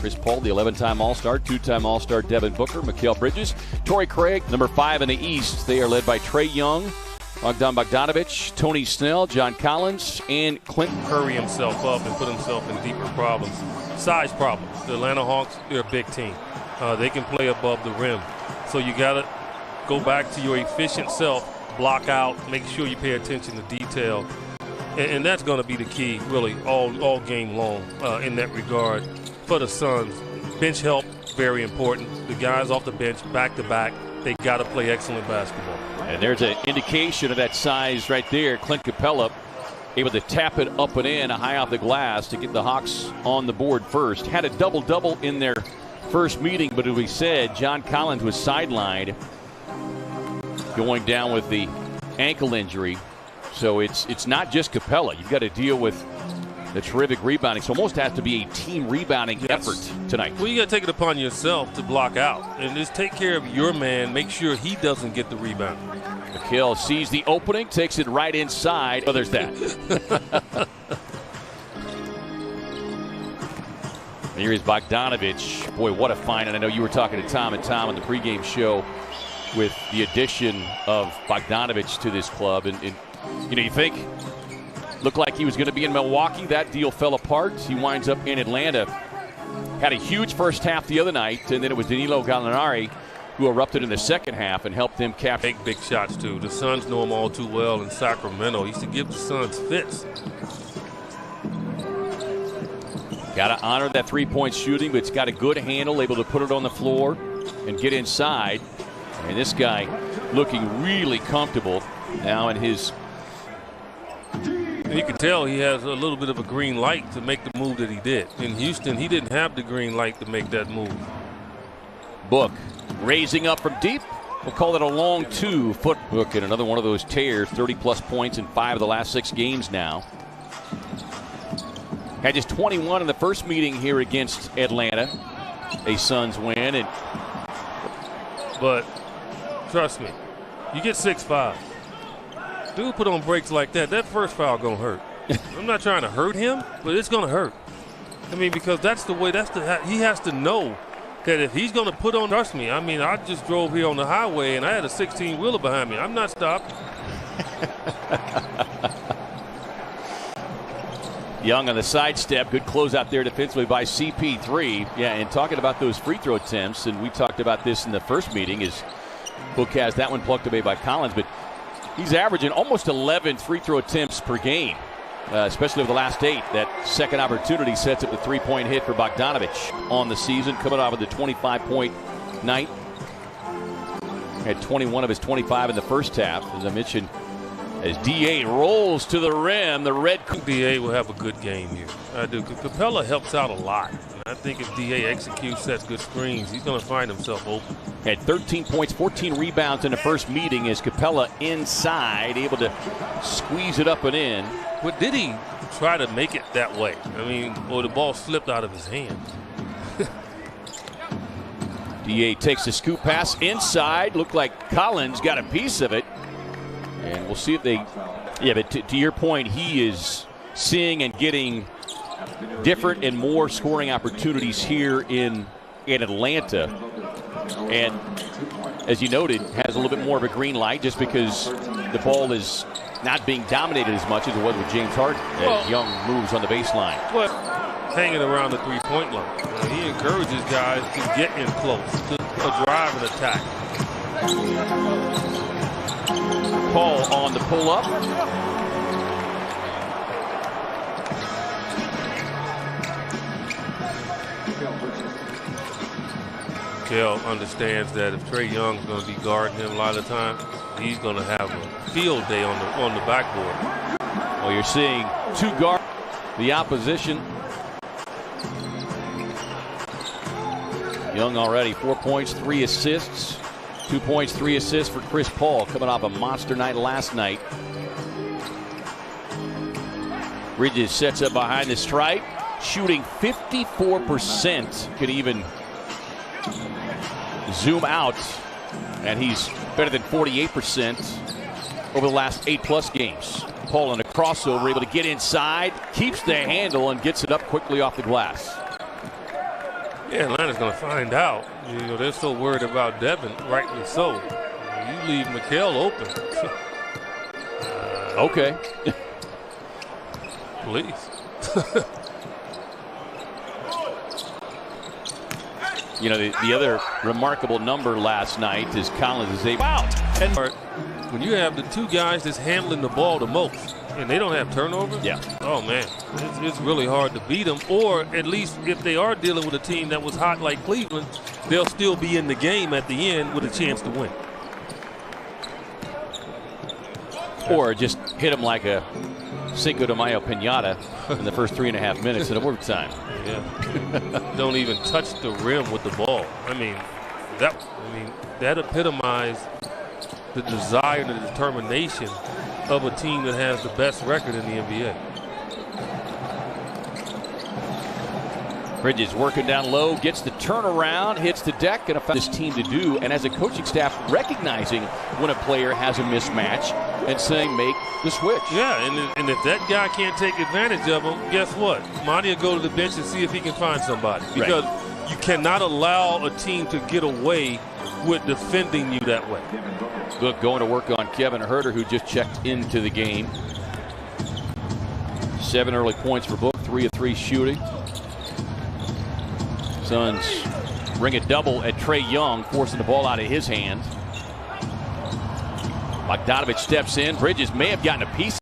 Chris Paul, the 11-time All-Star, 2-time All-Star Devin Booker, Mikal Bridges, Torrey Craig, number 5 in the East. They are led by Trae Young, Bogdan Bogdanovic, Tony Snell, John Collins, and Clint. Hurry himself up and put himself in deeper problems. Size problems. The Atlanta Hawks, they're a big team. They can play above the rim. So you got to go back to your efficient self, block out, make sure you pay attention to detail. And that's going to be the key, really, all game long in that regard. For the Suns, bench help, very important. The guys off the bench, back-to-back, they got to play excellent basketball. And there's an indication of that size right there. Clint Capella able to tap it up and in, high off the glass to get the Hawks on the board first. Had a double-double in their first meeting, but as we said, John Collins was sidelined, going down with the ankle injury. So it's not just Capella. You've got to deal with the terrific rebounding. So almost has to be a team rebounding effort tonight. Well, you got to take it upon yourself to block out and just take care of your man. Make sure he doesn't get the rebound. Mikal sees the opening, takes it right inside. Oh, there's that. Here is Bogdanovic. Boy, what a find. And I know you were talking to Tom and Tom on the pregame show with the addition of Bogdanovic to this club. And you know, you think, looked like he was going to be in Milwaukee. That deal fell apart. He winds up in Atlanta. Had a huge first half the other night, and then it was Danilo Gallinari who erupted in the second half and helped them capture. Big shots, too. The Suns know him all too well in Sacramento. He used to give the Suns fits. Got to honor that three-point shooting, but it's got a good handle, able to put it on the floor and get inside. And this guy looking really comfortable now in his. And you can tell he has a little bit of a green light to make the move that he did. In Houston, he didn't have the green light to make that move. Book raising up from deep. We'll call it a long 2-foot. Book in another one of those tears. 30-plus points in 5 of the last 6 games now. Had just 21 in the first meeting here against Atlanta. A Suns win. But trust me, you get 6'5". Dude put on breaks like that. That first foul gonna hurt. I'm not trying to hurt him, but it's gonna hurt. I mean, because that's the way. He has to know that if he's gonna put on. Trust me. I mean, I just drove here on the highway and I had a 16-wheeler behind me. I'm not stopping. Young on the sidestep. Good closeout there defensively by CP3. Yeah, and talking about those free throw attempts, and we talked about this in the first meeting, is Book has that one plucked away by Collins, but he's averaging almost 11 free throw attempts per game, especially over the last 8. That second opportunity sets up the three-point hit for Bogdanovic on the season, coming off of the 25-point night. Had 21 of his 25 in the first half, as I mentioned. As D.A. rolls to the rim, the red. D.A. will have a good game here. I do. Capella helps out a lot. And I think if D.A. executes, sets good screens, he's going to find himself open. Had 13 points, 14 rebounds in the first meeting as Capella inside, able to squeeze it up and in. But did he try to make it that way? I mean, or the ball slipped out of his hand. D.A. takes the scoop pass inside. Looked like Collins got a piece of it. And we'll see if they. Yeah, but to your point, he is seeing and getting different and more scoring opportunities here in Atlanta. And as you noted, has a little bit more of a green light just because the ball is not being dominated as much as it was with James Harden as Young moves on the baseline. But hanging around the three-point line. He encourages guys to get in close, to drive and attack. Paul on the pull-up. Kel understands that if Trae Young's going to be guarding him a lot of the time, he's going to have a field day on the backboard. Well, you're seeing 2 guard the opposition. Young already 4 points, 3 assists. 2 points, 3 assists for Chris Paul, coming off a monster night last night. Bridges sets up behind the stripe, shooting 54%. Could even zoom out, and he's better than 48% over the last 8+ games. Paul on a crossover, able to get inside, keeps the handle, and gets it up quickly off the glass. Yeah, Atlanta's going to find out. You know, they're so worried about Devin, rightly so. You leave Mikal open. Okay. Please. You know, the other remarkable number last night is Collins is able out. And when you have the two guys that's handling the ball the most, and they don't have turnovers, yeah. Oh man, it's really hard to beat them. Or at least if they are dealing with a team that was hot like Cleveland, they'll still be in the game at the end with a chance to win. Or just hit them like a Cinco de Mayo pinata in the first 3.5 minutes in overtime. Yeah. Don't even touch the rim with the ball. I mean, that epitomized the desire and the determination of a team that has the best record in the NBA. Bridges working down low, gets the turnaround, hits the deck, and this team to do. And as a coaching staff, recognizing when a player has a mismatch and saying, make the switch. Yeah, and if that guy can't take advantage of him, guess what? Monty will go to the bench and see if he can find somebody. Because you cannot allow a team to get away with defending you that way. Look, going to work on Kevin Huerter, who just checked into the game. 7 early points for Book, 3 of 3 shooting. Suns ring a double at Trae Young, forcing the ball out of his hands. Bogdanovich steps in. Bridges may have gotten a piece